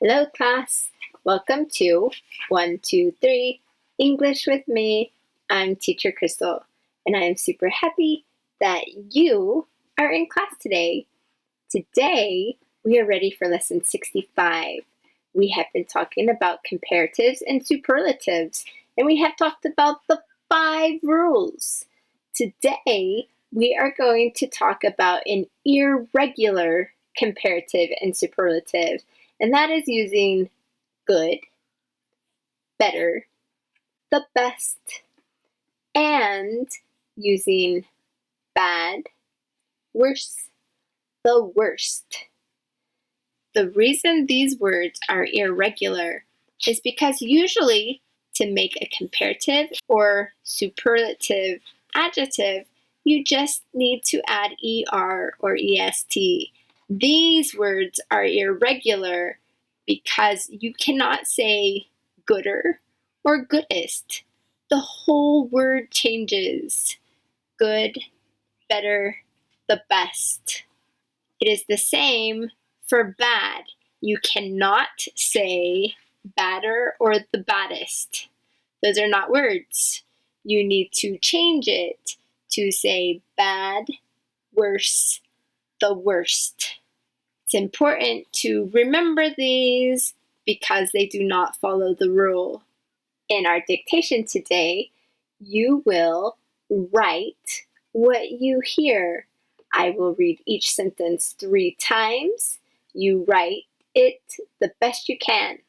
Hello class, welcome to 1, 2, 3 English with me. I'm teacher Crystal and I am super happy that you are in class today. Today we are ready for lesson 65. We have been talking about comparatives and superlatives and we have talked about the 5 rules. Today we are going to talk about an irregular comparative and superlative. And that is using good, better, the best, and using bad, worse, the worst. The reason these words are irregular is because usually to make a comparative or superlative adjective, you just need to add ER or EST. These words are irregular because you cannot say gooder or goodest. The whole word changes. Good, better, the best. It is the same for bad. You cannot say badder or the baddest. Those are not words. You need to change it to say bad, worse, the worst. It's important to remember these because they do not follow the rule. In our dictation today, you will write what you hear. I will read each sentence 3 times. You write it the best you can.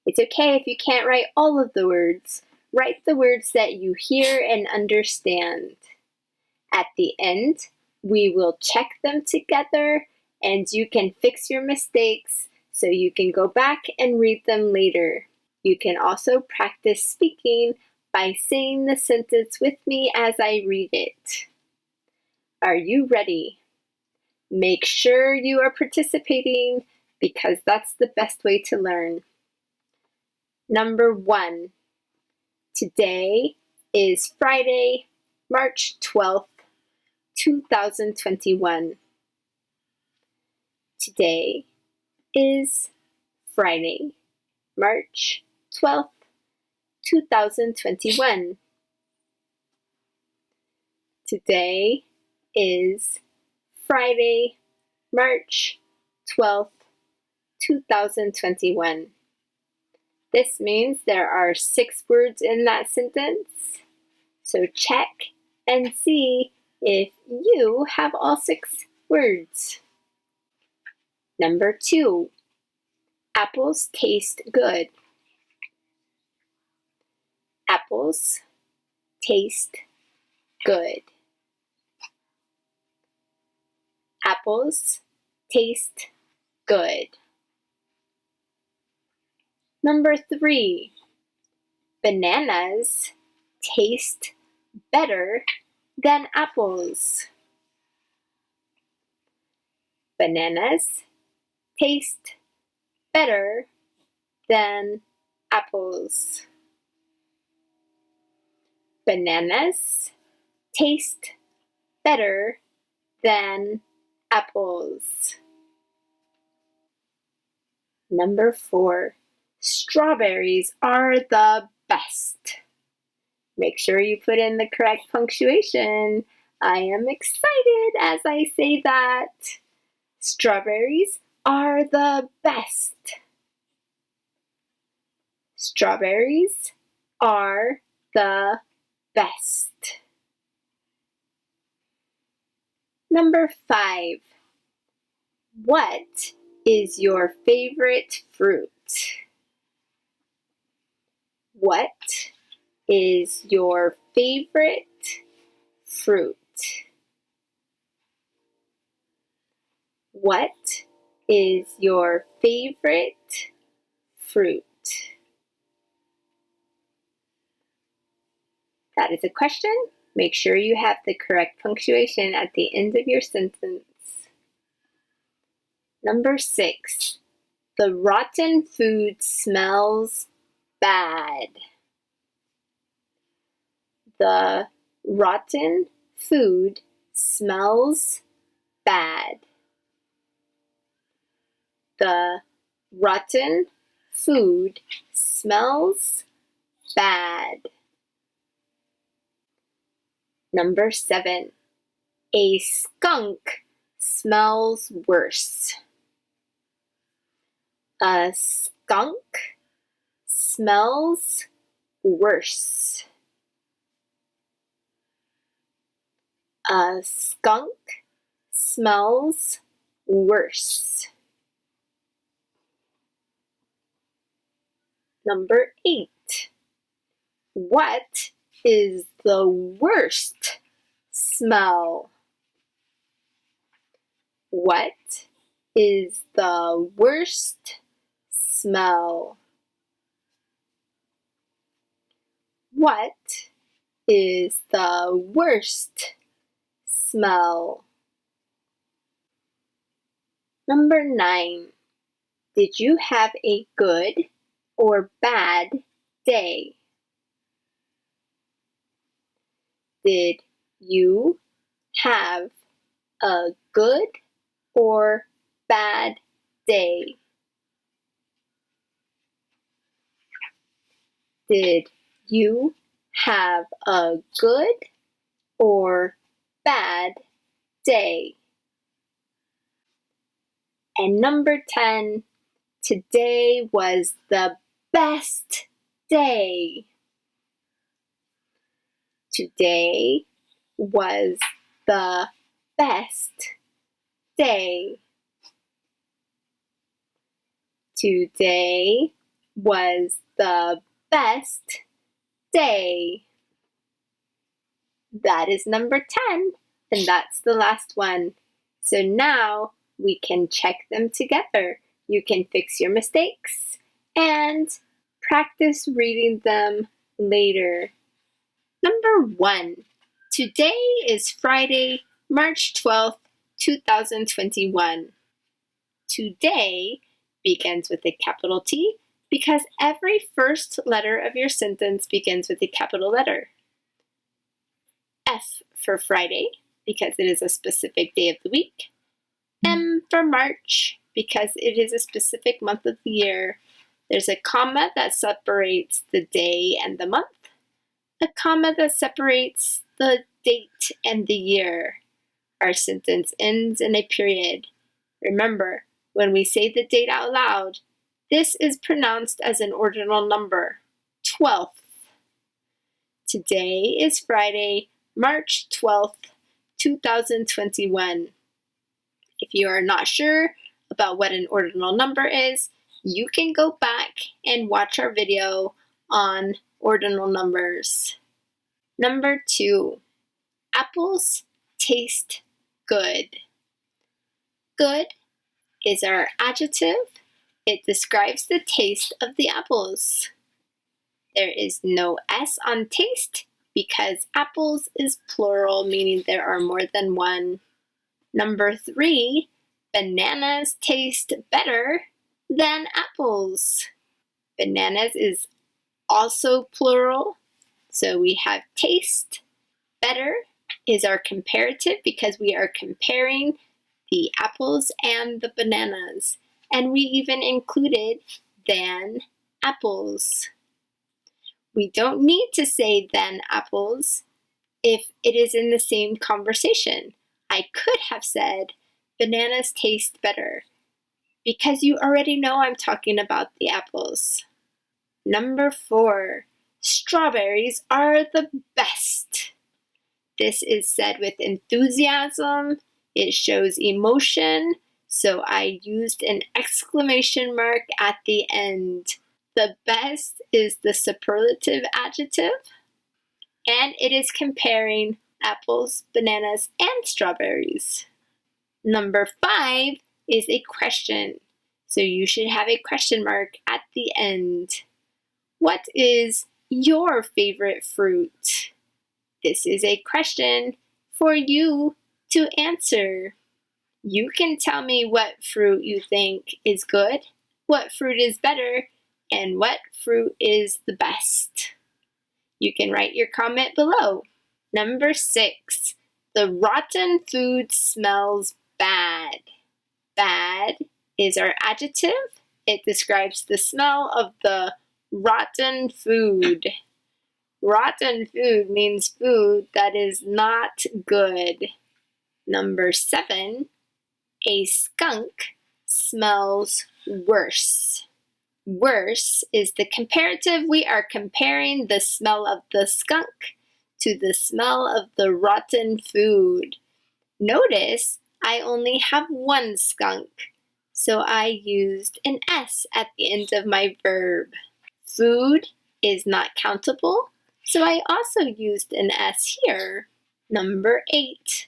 It's okay if you can't write all of the words. Write the words that you hear and understand. At the end, we will check them together and you can fix your mistakes so you can go back and read them later. You can also practice speaking by saying the sentence with me as I read it. Are you ready? Make sure you are participating because that's the best way to learn. Number 1. Today is Friday, March 12th, 2021. Today is Friday, March 12th, 2021. Today is Friday, March 12th, 2021. This means there are 6 words in that sentence. So check and see if you have all 6 words. Number 2, apples taste good. Apples taste good. Apples taste good. Number 3, bananas taste better than apples. Bananas taste better than apples. Bananas taste better than apples. Number 4, strawberries are the best. Make sure you put in the correct punctuation. I am excited as I say that. Strawberries are the best. Strawberries are the best. Number 5. What is your favorite fruit? What is your favorite fruit? What is your favorite fruit? That is a question. Make sure you have the correct punctuation at the end of your sentence. Number 6. The rotten food smells bad. The rotten food smells bad. The rotten food smells bad. Number 7. A skunk smells worse. A skunk smells worse. A skunk smells worse. Number 8. What is the worst smell? What is the worst smell? What is the worst smell? Number 9. Did you have a good or bad day? Did you have a good or bad day? Did you have a good or bad day? And number 10, today was the best day. Today was the best day. Today was the best day. That is number 10, and that's the last one. So now we can check them together. You can fix your mistakes and practice reading them later. Number 1. Today is Friday, March 12th, 2021. Today begins with a capital T because every first letter of your sentence begins with a capital letter. F for Friday because it is a specific day of the week. M for March because it is a specific month of the year. There's a comma that separates the day and the month. A comma that separates the date and the year. Our sentence ends in a period. Remember, when we say the date out loud, this is pronounced as an ordinal number, 12th. Today is Friday, March 12th, 2021. If you are not sure about what an ordinal number is, you can go back and watch our video on ordinal numbers. Number 2, apples taste good. Good is our adjective. It describes the taste of the apples. There is no S on taste because apples is plural, meaning there are more than one. Number 3, bananas taste better than apples. Bananas is also plural, so we have taste. Better is our comparative because we are comparing the apples and the bananas. And we even included than apples. We don't need to say than apples if it is in the same conversation. I could have said bananas taste better because you already know I'm talking about the apples. Number 4, strawberries are the best. This is said with enthusiasm. It shows emotion, so I used an exclamation mark at the end. The best is the superlative adjective, and it is comparing apples, bananas, and strawberries. Number 5 is a question, so you should have a question mark at the end. What is your favorite fruit? This is a question for you to answer. You can tell me what fruit you think is good, what fruit is better, and what fruit is the best. You can write your comment below. Number 6, the rotten food smells bad. Bad is our adjective. It describes the smell of the rotten food. Rotten food means food that is not good. Number 7, a skunk smells worse. Worse is the comparative. We are comparing the smell of the skunk to the smell of the rotten food. Notice I only have one skunk, so I used an S at the end of my verb. Food is not countable, so I also used an S here. Number 8.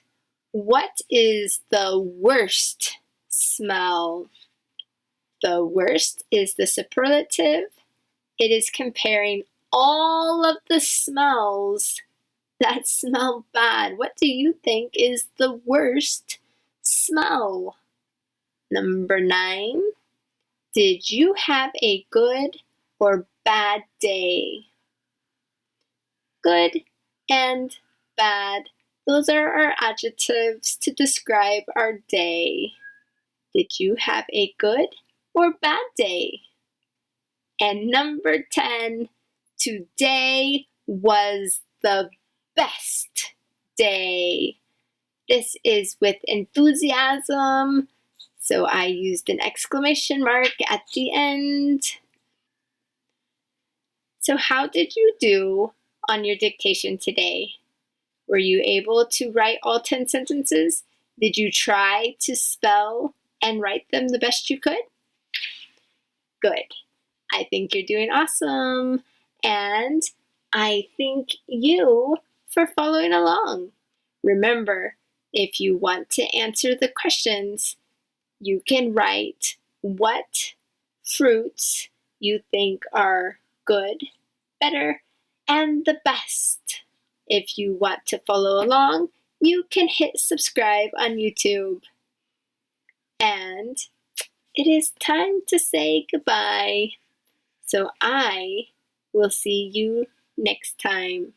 What is the worst smell? The worst is the superlative. It is comparing all of the smells that smell bad. What do you think is the worst smell? Number 9. Did you have a good or bad day? Good and bad. Those are our adjectives to describe our day. Did you have a good or bad day? And number 10, today was the best day. This is with enthusiasm, so I used an exclamation mark at the end. So how did you do on your dictation today? Were you able to write all 10 sentences? Did you try to spell and write them the best you could? Good. I think you're doing awesome. And I thank you for following along. Remember, if you want to answer the questions, you can write what fruits you think are good, better, and the best. If you want to follow along, you can hit subscribe on YouTube. And it is time to say goodbye. So I will see you next time.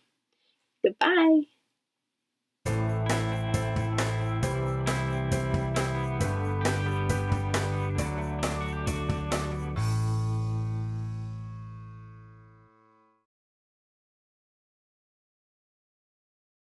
Goodbye.